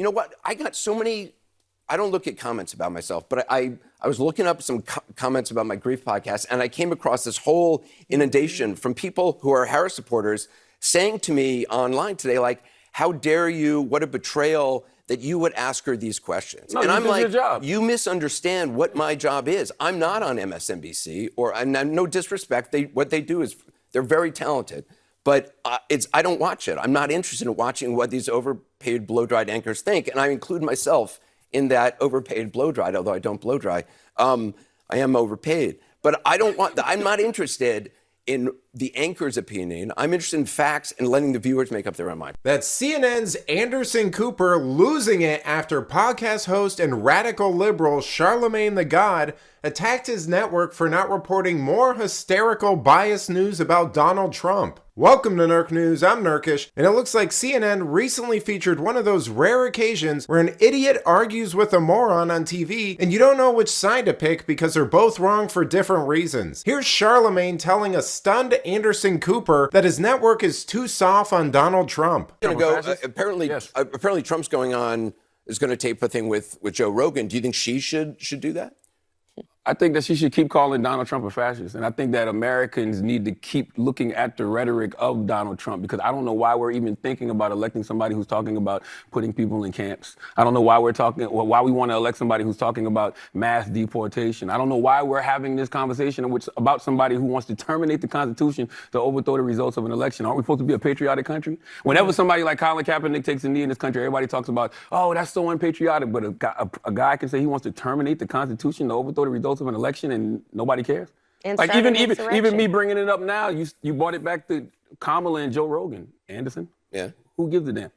You know what? I got so many. I don't look at comments about myself, but I was looking up some comments about my grief podcast, and I came across this whole inundation from people who are Harris supporters saying to me online today, like, how dare you? What a betrayal that you would ask her these questions. No, and I'm like, your job. you misunderstand what my job is. I'm not on MSNBC, and no disrespect. What they do is they're very talented. But I don't watch it. I'm not interested in watching what these overpaid blow-dried anchors think, and I include myself in that overpaid blow-dried, although I don't blow-dry. I am overpaid. But I'm not interested in the anchor's opinion. I'm interested in facts and letting the viewers make up their own mind. That's CNN's Anderson Cooper losing it after podcast host and radical liberal Charlamagne the God attacked his network for not reporting more hysterical biased news about Donald Trump. Welcome to Nerk News, I'm Nerkish, and it looks like CNN recently featured one of those rare occasions where an idiot argues with a moron on TV and you don't know which side to pick because they're both wrong for different reasons. Here's Charlamagne telling a stunned Anderson Cooper that his network is too soft on Donald Trump. Apparently Trump's is going to tape a thing with Joe Rogan. Do you think she should do that? I think that she should keep calling Donald Trump a fascist. And I think that Americans need to keep looking at the rhetoric of Donald Trump, because I don't know why we're even thinking about electing somebody who's talking about putting people in camps. I don't know why why we want to elect somebody who's talking about mass deportation. I don't know why we're having this conversation about somebody who wants to terminate the Constitution to overthrow the results of an election. Aren't we supposed to be a patriotic country? Whenever somebody like Colin Kaepernick takes a knee in this country, everybody talks about, oh, that's so unpatriotic. But a guy can say he wants to terminate the Constitution to overthrow the results of an election and nobody cares. And like even me bringing it up now, you brought it back to Kamala and Joe Rogan. Anderson? Yeah. Who gives a damn?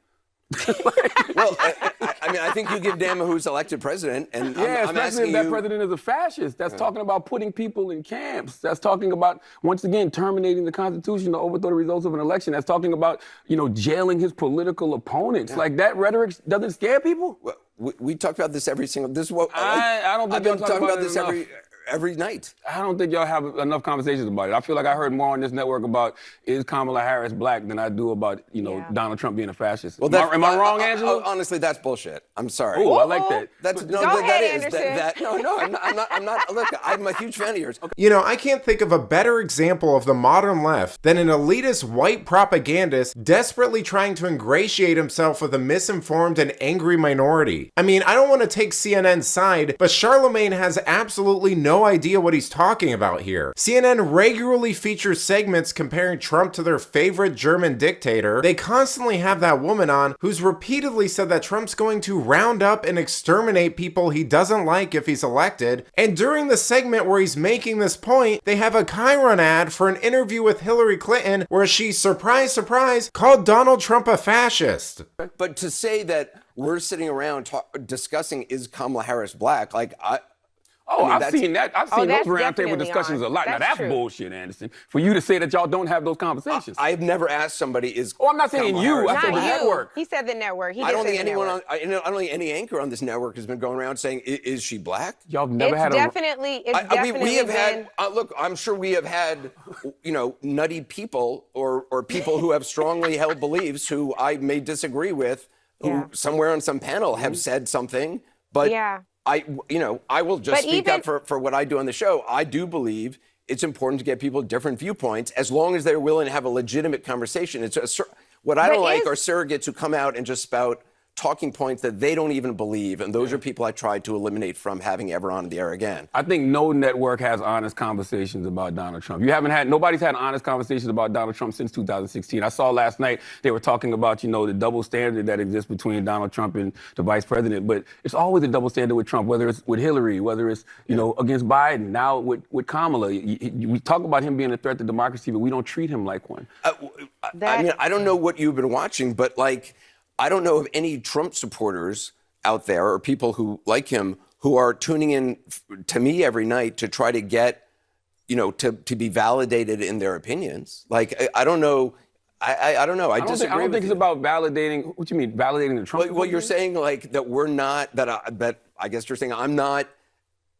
Well, I think you give a damn who's elected president. And yeah, especially if that president is a fascist. That's talking about putting people in camps. That's talking about, once again, terminating the Constitution to overthrow the results of an election. That's talking about, jailing his political opponents. Yeah. Like, that rhetoric doesn't scare people? Well, we talk about this every single. This is what I don't think I've been talking about this every night. I don't think y'all have enough conversations about it. I feel like I heard more on this network about is Kamala Harris black than I do about Donald Trump being a fascist. Well, am I wrong, Angela? Honestly, that's bullshit. I'm sorry. Oh, I like that. I'm not. Look, I'm a huge fan of yours. Okay. I can't think of a better example of the modern left than an elitist white propagandist desperately trying to ingratiate himself with a misinformed and angry minority. I don't want to take CNN's side, but Charlamagne has absolutely no idea what he's talking about here. CNN regularly features segments comparing Trump to their favorite German dictator. They constantly have that woman on who's repeatedly said that Trump's going to round up and exterminate people he doesn't like if he's elected. And during the segment where he's making this point, they have a Chiron ad for an interview with Hillary Clinton where she, surprise, surprise, called Donald Trump a fascist. But to say that we're sitting around discussing is Kamala Harris black, I've seen that. I've seen those roundtable discussions a lot. Now that's bullshit, Anderson. For you to say that y'all don't have those conversations. I've never asked somebody I'm not saying you. I said the network. He said the network. I don't think anyone I don't think any anchor on this network has been going around saying, "Is she black?" Y'all never had we have had. Look, I'm sure we have had, nutty people or people who have strongly held beliefs who I may disagree with, who somewhere on some panel have said something, but. Yeah. I will just speak up for what I do on the show. I do believe it's important to get people different viewpoints as long as they're willing to have a legitimate conversation. What I don't like are surrogates who come out and just spout talking points that they don't even believe, and those are people I tried to eliminate from having ever on the air again. I think no network has honest conversations about Donald Trump. Nobody's had honest conversations about Donald Trump since 2016. I saw last night they were talking about, the double standard that exists between Donald Trump and the vice president, but it's always a double standard with Trump, whether it's with Hillary, whether it's, against Biden, now with Kamala. We talk about him being a threat to democracy, but we don't treat him like one. I don't know what you've been watching, but I don't know of any Trump supporters out there or people who like him who are tuning in to me every night to try to get, to be validated in their opinions. I don't know. I don't know. I disagree. I don't think it's about validating. What do you mean, validating the Trump? Well, you're saying that we're not, that I guess you're saying I'm not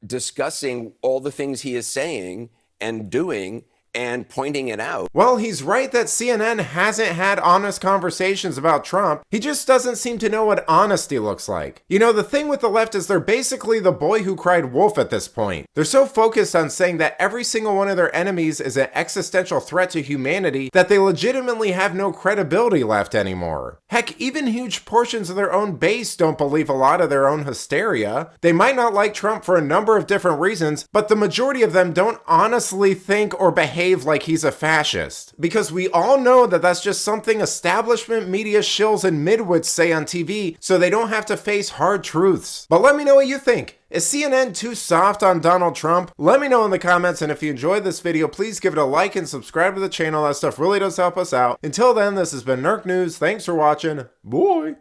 discussing all the things he is saying and doing and pointing it out. Well, he's right that CNN hasn't had honest conversations about Trump. He just doesn't seem to know what honesty looks like. You know, the thing with the left is they're basically the boy who cried wolf at this point. They're so focused on saying that every single one of their enemies is an existential threat to humanity that they legitimately have no credibility left anymore. Heck, even huge portions of their own base don't believe a lot of their own hysteria. They might not like Trump for a number of different reasons, but the majority of them don't honestly think or behave like he's a fascist. Because we all know that that's just something establishment media shills and midwits say on TV, so they don't have to face hard truths. But let me know what you think. Is CNN too soft on Donald Trump? Let me know in the comments, and if you enjoyed this video, please give it a like and subscribe to the channel. That stuff really does help us out. Until then, this has been Nerk News. Thanks for watching. Bye!